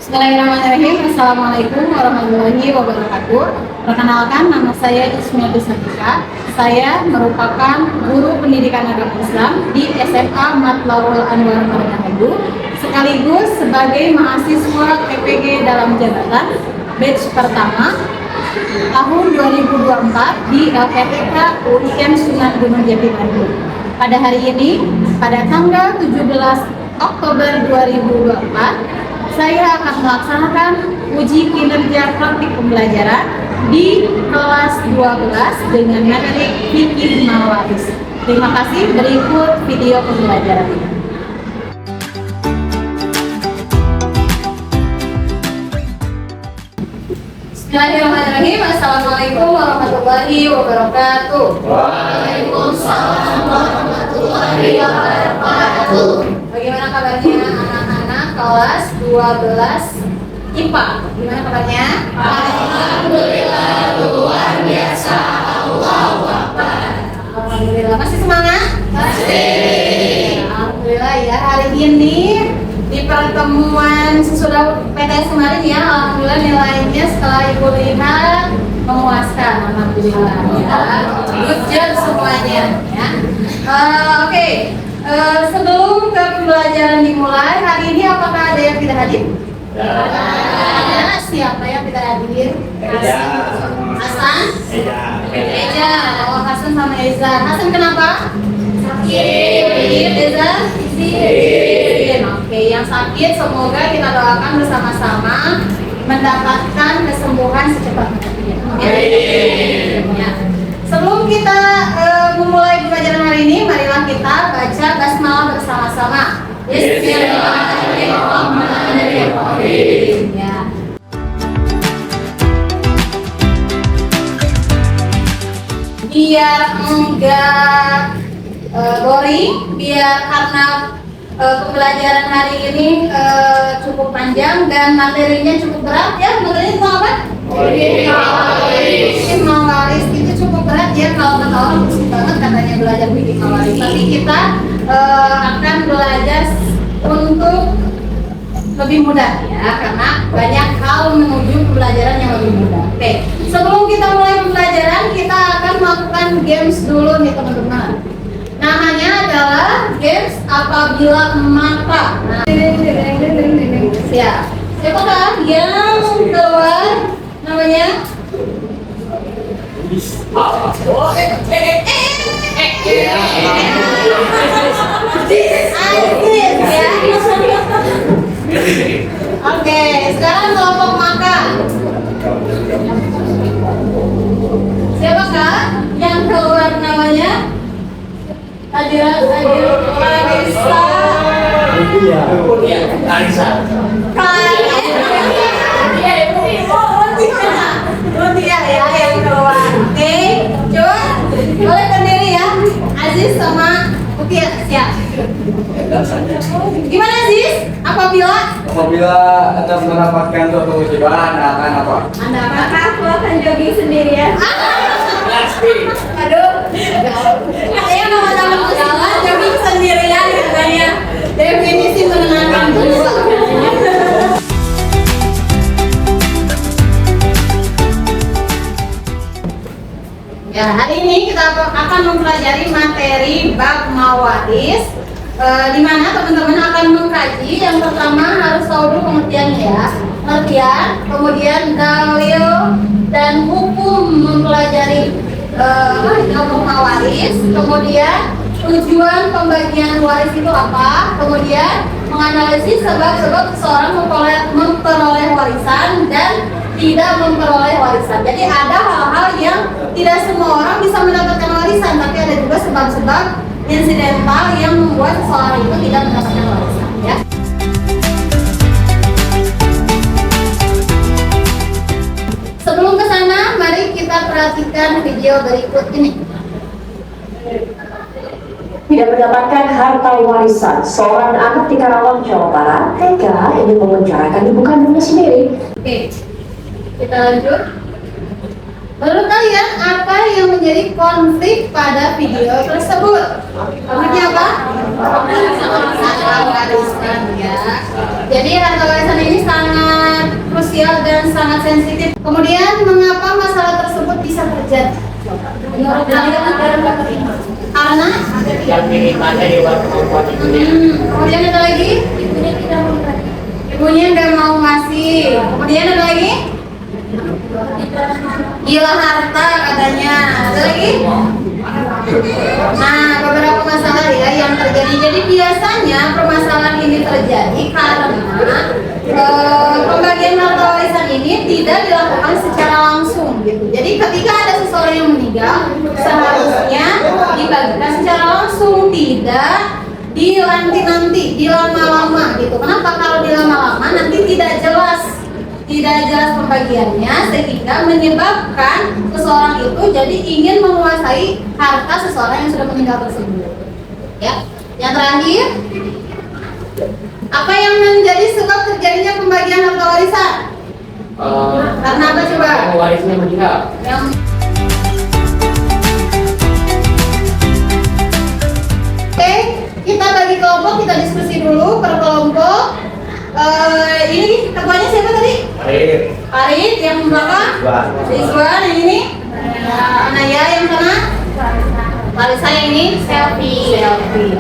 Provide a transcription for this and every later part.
Bismillahirrahmanirrahim. Assalamualaikum warahmatullahi wabarakatuh. Perkenalkan, nama saya Ismiati Satika. Saya merupakan guru pendidikan agama Islam di SMA Matlabul Anwar Margahayu, sekaligus sebagai mahasiswa PPG dalam jabatan batch pertama tahun 2024 di LPTK UIN Sunan Gunung Jati Bandung. Pada hari ini, pada tanggal 17 Oktober 2024, saya akan melaksanakan uji kinerja praktik pembelajaran di kelas 12 dengan materi fikih mawaris. Terima kasih, berikut video pembelajaran ini. Bismillahirrahmanirrahim. Assalamualaikum warahmatullahi wabarakatuh. Waalaikumsalam warahmatullahi wabarakatuh. Bagaimana kabarnya anak-anak kelas 12 IPA? Gimana kabarnya? Alhamdulillah luar biasa. Allahu Akbar. Alhamdulillah. Masih semangat? Masih. Alhamdulillah ya, hari ini di pertemuan sesudah PTS kemarin ya, alhamdulillah nilainya setelah ibu lihat memuaskan, alhamdulillah ya. Good job semuanya ya. Oke. Sebelum ke pembelajaran dimulai, hari ini apakah ada yang tidak hadir? Ada. Siapa yang tidak hadir? Hasan? Eja. Oh, Hasan sama Eza. Hasan kenapa? Sakit. Eza? Oke, yang sakit semoga kita doakan bersama-sama mendapatkan kesembuhan secepatnya. Ya. Sebelum kita memulai pembelajaran hari ini, marilah kita baca basmalah bersama-sama. Bismillahirrahmanirrahim. Ya. Biar enggak boring, biar karena pembelajaran hari ini cukup panjang dan materinya cukup berat ya. Materinya tentang apa? Fikih mawaris itu cukup berat ya, kalau kata orang pusing banget katanya belajar fikih mawaris. Tapi kita akan belajar untuk lebih mudah ya, karena banyak hal menuju pembelajaran yang lebih mudah. Oke, sebelum kita mulai pembelajaran, kita akan melakukan games dulu nih teman-teman. Namanya adalah games apabila maka. Nah, siap. Siapakah yang keluar namanya? Oke, sekarang kelompok makan. Siapakah yang keluar namanya? Adira, Larissa, Mutia ya yang keluar. Oke, coba boleh berdiri ya. Aziz sama Mutia, siap. Gimana Aziz? Apabila Anda mendapatkan suatu musibah, Anda akan apa? maka aku akan jogging sendirian. Aduh, saya nama-nama jalan jogging sendirian katanya. Definisi menenangkan jiwa. Ya, hari ini kita akan mempelajari materi bab mawaris, di mana teman-teman akan mengkaji. Yang pertama harus tahu dulu pengertiannya ya, pengertian, kemudian dalil dan hukum mempelajari hukum mawaris, kemudian tujuan pembagian waris itu apa, kemudian menganalisis sebab-sebab seseorang memperoleh warisan dan tidak memperoleh warisan. Jadi ada hal-hal yang tidak semua orang bisa mendapatkan warisan, tapi ada juga sebab-sebab insidental yang membuat seseorang itu tidak mendapatkan warisan ya. Sebelum ke sana, mari kita perhatikan video berikut ini. Tidak mendapatkan harta warisan, seorang anak di Karawang, Jawa Barat tega ingin memenjarakan ibu kandungnya sendiri. Oke, kita lanjut. Menurut kalian apa yang menjadi konflik pada video tersebut? Konfliknya apa? Harta warisan ya. Jadi harta warisan ini sangat krusial dan sangat sensitif. Kemudian mengapa masalah tersebut bisa terjadi? Menurut kalian karena yang minimalnya di waktu ibunya. kemudian ada lagi ibunya nggak mau ngasih. Kemudian ada lagi gila harta katanya. Ada lagi nah beberapa masalah ya yang terjadi. Jadi biasanya permasalahan ini terjadi karena pembagian harta warisan ini tidak dilakukan secara langsung gitu. Jadi ketika ada seseorang yang meninggal seharusnya dibagikan secara langsung, tidak dinanti-nanti, dilama-lama gitu. Kenapa? Kalau dilama-lama nanti tidak jelas pembagiannya, sehingga menyebabkan seseorang itu jadi ingin menguasai harta seseorang yang sudah meninggal tersebut. Ya, yang terakhir, apa yang menjadi sebab terjadinya pembagian harta warisan? Karena apa coba? Warisnya meninggal. Oke, kita bagi kelompok, kita diskusi dulu per kelompok. Ini ketuanya siapa tadi? Farid, yang belakang? Rizwan, yang ini? Anaya, yang sana? Lalu saya ini? Selfie.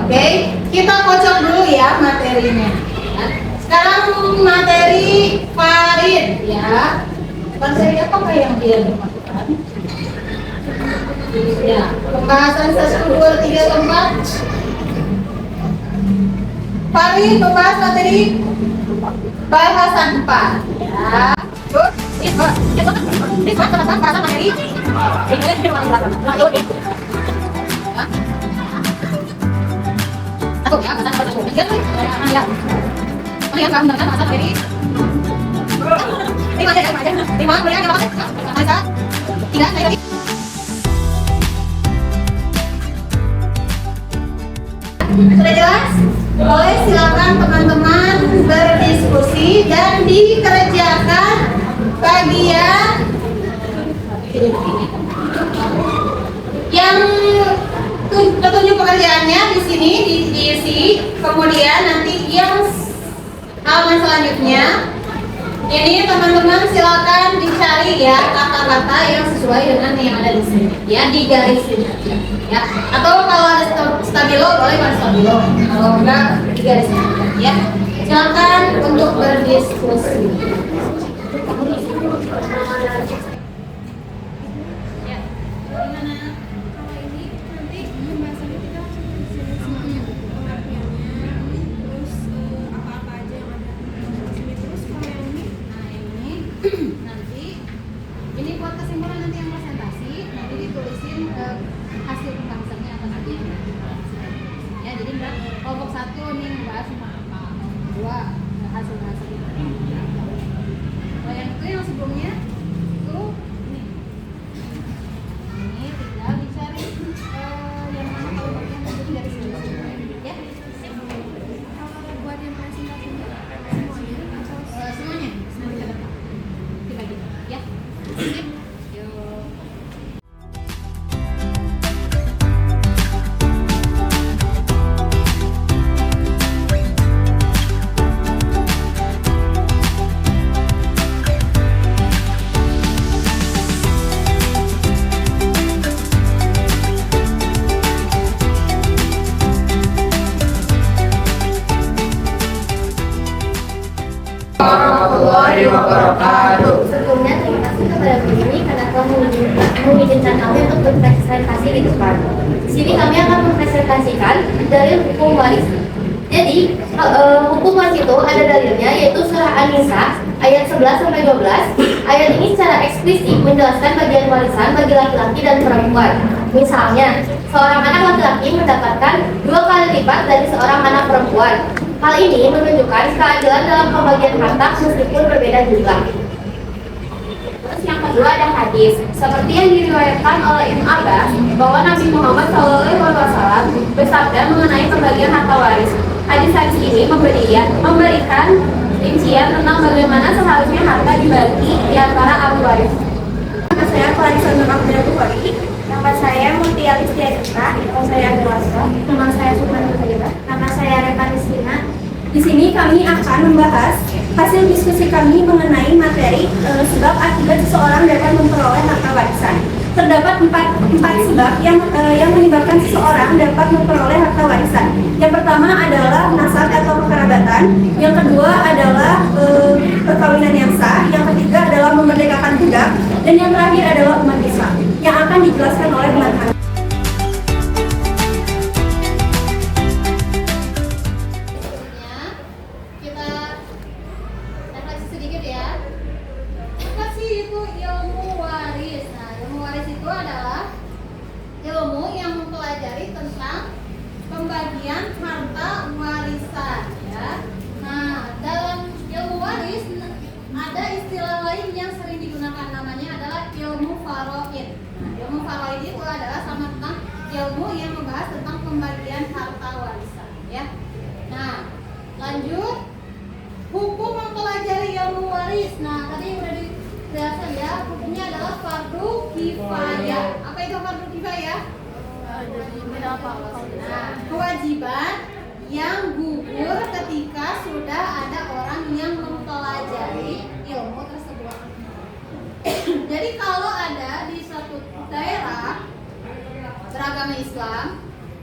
Oke, kita kocok dulu ya materinya. Sekarang materi Farid ya. Materi apa yang dia bermaksudkan? Ya, pembahasan 1, 2, 3, 4. Farid membahas materi bahasan 4 ya. Terus bahasan materi sudah jelas? Boleh silakan teman-teman berdiskusi dan dikerjakan bagian yang petunjuk pekerjaannya di sini diisi. Kemudian nanti yang halaman selanjutnya ini teman-teman silakan dicari ya kata-kata yang sesuai dengan yang ada di sini ya, di garis ini ya, atau kalau ada stabilo boleh pakai stabilo, kalau enggak di garis ini ya. Silakan untuk berdiskusi. Ya, gimana? Kalau ini nanti pembahasan kita semuanya pengertiannya, terus apa-apa aja yang ada di sini. Terus kalau yang ini, nah ini nanti ini buat kesimpulan nanti yang presentasi, nanti ditulisin hasil pembahasannya apa saja. Ya, jadi kelompok 1 nih membahas tentang apa, 2 hasil-hasil. Kalau yang itu yang sebelumnya itu ini tinggal dicari yang mana kelompoknya nanti dari sini ya. Kalau buat yang presentasinya semuanya atau semuanya dibagi ya. Sip. Yuk. Warahmatullahi wabarakatuh. Sebelumnya terima kasih kepada Bu Yuni karena telah mengizinkan kami untuk berpresentasi di depan. Di sini kami akan mempresentasikan dalil hukum waris. Jadi hukum waris itu ada dalilnya, yaitu surah An-Nisa ayat 11 sampai 12. Ayat ini secara eksplisit menjelaskan bagian warisan bagi laki-laki dan perempuan. Misalnya, seorang anak laki-laki mendapatkan 2 kali lipat dari seorang anak perempuan. Hal ini menunjukkan keadilan dalam pembagian harta meskipun berbeda jumlah. Terus yang kedua ada hadis, seperti yang diriwayatkan oleh Ibnu Abbas bahwa Nabi Muhammad SAW bersabda mengenai pembagian harta waris. Hadis-hadis ini memberikan rincian tentang bagaimana seharusnya harta dibagi di antara ahli waris. Nama saya Clarissa Nur Abdul-Bukhari. Nama saya Mutia Listianita. Nama saya Agawasa. Nama saya Sukman Nurhayat. Nama saya Reva Ristina. Di sini kami akan membahas hasil diskusi kami mengenai materi sebab akibat seseorang dapat memperoleh harta warisan. Terdapat empat sebab yang menyebabkan seseorang dapat memperoleh harta warisan. Yang pertama adalah nasab atau kekerabatan. Yang kedua adalah perkawinan yang sah. Yang ketiga adalah memerdekakan budak. Dan yang terakhir adalah umat Islam yang akan dijelaskan oleh Bulan Hamid. Kita refleksi sedikit ya. Apa sih itu ilmu waris? Nah, ilmu waris itu adalah ilmu yang mempelajari tentang pembagian harta warisan ya. Nah, dalam ilmu waris ada istilah lain yang sering digunakan, namanya adalah ilmu faraid. Nah, ilmu faraid itu adalah sama tentang ilmu yang membahas tentang pembagian harta warisan ya. Nah, lanjut hukum mempelajari ilmu waris. Nah, tadi udah dijelaskan ya, hukumnya adalah fardu kifayah. Apa itu fardu kifayah? Nah, kewajiban yang gugur ketika sudah ada orang yang mempelajari ilmu tersebut. Jadi kalau ada di suatu daerah beragama Islam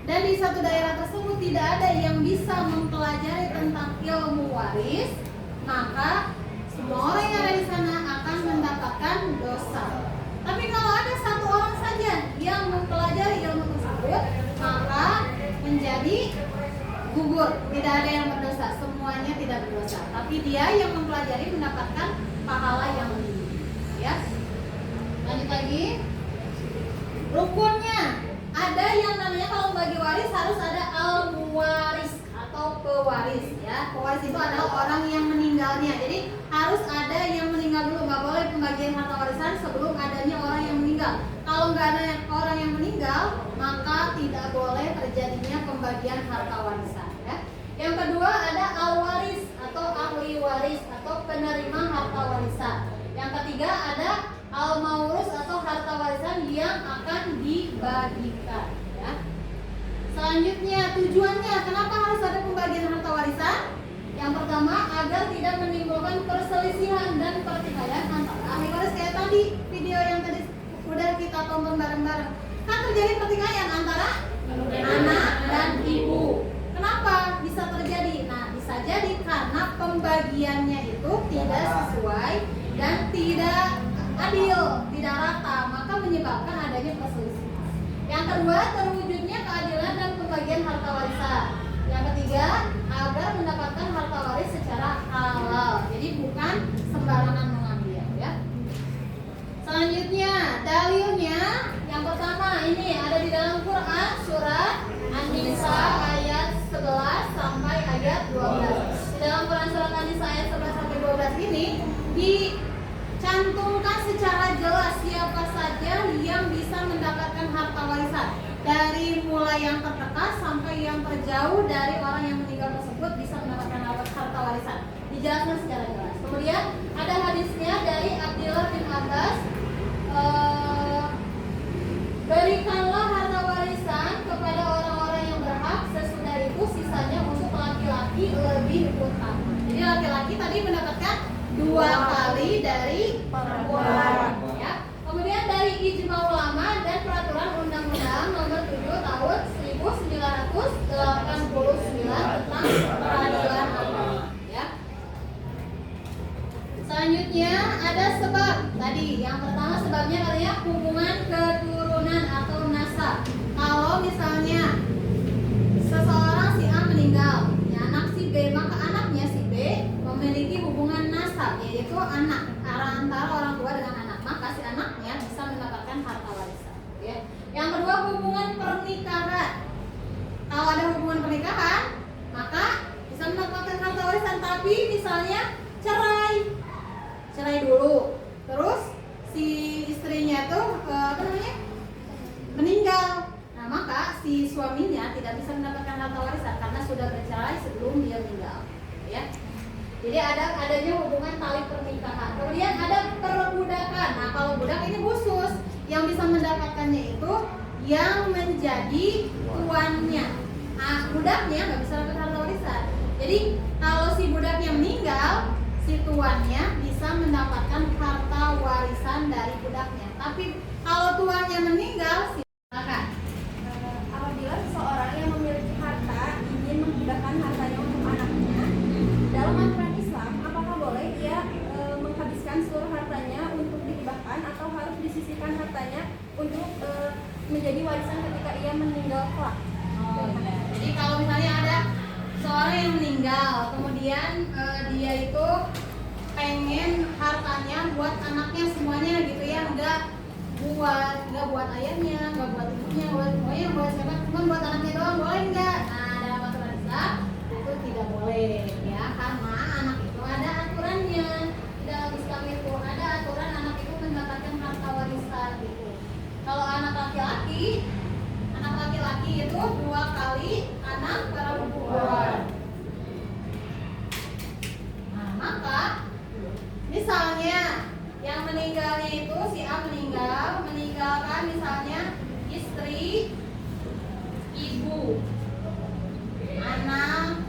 dan di satu daerah tersebut tidak ada yang bisa mempelajari tentang ilmu waris, maka semua orang yang ada di sana akan mendapatkan dosa. Tapi kalau ada satu orang saja yang mempelajari ilmu tersebut, maka menjadi gugur, tidak ada yang berdosa, semuanya tidak berdosa. Tapi dia yang mempelajari mendapatkan pahala yang lebih. Ya. Lanjut lagi. Rukunnya ada yang namanya kalau bagi waris harus ada al-muwaris atau pewaris ya. Pewaris itu adalah orang yang meninggalnya. Jadi harus ada yang meninggal dulu, nggak boleh pembagian harta warisan sebelum adanya orang yang meninggal. Kalau nggak ada orang yang meninggal, maka tidak boleh terjadinya pembagian harta warisan ya. Yang kedua ada al-waris atau ahli waris atau penerima harta warisan. Yang ketiga ada al-maurus atau harta warisan yang akan dibagikan ya. Selanjutnya tujuannya kenapa harus ada pembagian harta warisan? Yang pertama agar tidak menimbulkan perselisihan dan pertikaian antara ahli waris, kayak tadi video yang tadi udah kita tonton bareng-bareng. Kan terjadi pertikaian antara anak dan ibu. Kenapa bisa terjadi? Nah, bisa jadi karena pembagiannya itu tidak sesuai dan tidak adil, tidak rata, maka menyebabkan adanya perselisihan. Yang kedua, terwujudnya keadilan dan pembagian harta warisan. Yang ketiga, agar mendapatkan harta waris secara halal, jadi bukan sembarangan mengambil ya. Selanjutnya, dalilnya yang pertama ini ada di dalam Quran surat An-Nisa ayat 11 sampai ayat 12. Di dalam Quran surat An-Nisa ayat 11 sampai 12 ini dicantumkan secara jelas siapa saja yang bisa mendapatkan harta warisan. Dari mulai yang terdekat sampai yang terjauh dari orang yang meninggal tersebut bisa mendapatkan harta warisan. Dijelaskan secara jelas. Kemudian ada hadisnya dari Abdullah bin Abbas, berikanlah harta warisan kepada orang-orang yang berhak, sesudah itu sisanya untuk laki-laki lebih utama. Jadi laki-laki tadi mendapatkan 2 kali dari perempuan ya. Kemudian dari ijma ulama dan peraturan undang-undang nomor 7 tahun 1989 tentang peradilan agama ya. Selanjutnya ada sebab. Tadi yang pertama sebabnya katanya hubungan keturunan atau nasab. Kalau misalnya seseorang si A meninggal, ya anak si B, maka anaknya si B memiliki hubungan nasab, yaitu anak antara orang tua dengan anak, maka si anaknya bisa mendapatkan harta warisan ya. Yang kedua hubungan pernikahan. Kalau ada hubungan pernikahan, maka bisa mendapatkan harta warisan. Tapi misalnya cerai dulu, terus si istrinya tuh meninggal, nah maka si suaminya tidak bisa mendapatkan harta warisan karena sudah bercerai sebelum dia meninggal ya. Jadi adanya hubungan tali pernikahan. Kemudian ada perbudakan. Nah kalau budak ini khusus, yang bisa mendapatkannya itu yang menjadi tuannya. Nah budaknya nggak bisa dapat harta warisan. Jadi kalau si budaknya meninggal, si tuannya bisa mendapatkan harta warisan dari budaknya. Tapi kalau tuannya meninggal, silakan. Apabila seseorang yang memiliki harta ingin menghibahkan hartanya untuk anaknya, dalam aturan Islam, apakah boleh dia menghabiskan seluruh hartanya untuk dihibahkan atau harus disisihkan hartanya untuk menjadi warisan ketika ia meninggal kelak? Oh, ya. Jadi kalau misalnya ada seorang yang meninggal, kemudian dia itu pengen hartanya buat anaknya semuanya gitu ya, nggak buat ayahnya, nggak buat ibunya, pokoknya buat siapa, cuma buat anaknya doang, boleh nggak? Nah, dalam aturan Islam itu tidak boleh ya, karena anak itu ada aturannya. Di dalam Islam itu ada aturan anak itu mendapatkan harta warisan gitu. Kalau anak laki-laki itu 2 kali anak perempuan. Nah, maka misalnya yang meninggalnya itu si A meninggalkan misalnya istri, ibu, anak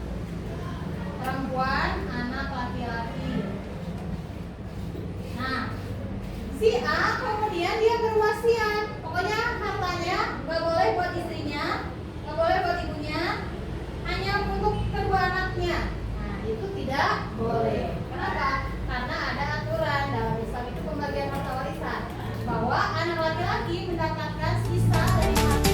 perempuan, anak laki-laki. Nah, si A kemudian dia berwasiat, pokoknya hartanya nggak boleh buat istrinya, nggak boleh buat ibunya, hanya untuk kedua anaknya. Nah, itu tidak boleh. Kenapa? Karena ada aturan dalam Islam itu pembagian harta warisan, bahwa anak laki-laki mendapatkan sisa dari harta.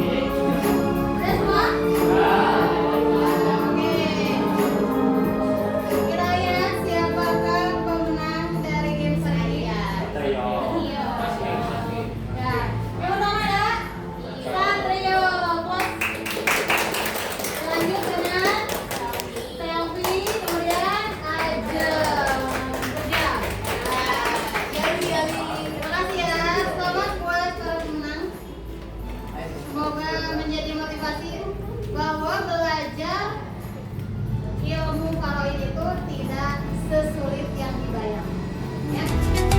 Udah semua? Oke. Kiranya siapakah pemenang dari game ini? Trio. Iya. Masih. Ya. Yang pertama ada Satrio. Lanjut dengan Selfie, kemudian Ajeng. Kerja. Terima kasih ya. Selamat buat para pemenang. Semoga menjadi motivasi bahwa belajar ilmu faraid itu tidak sesulit yang dibayangkan. Ya.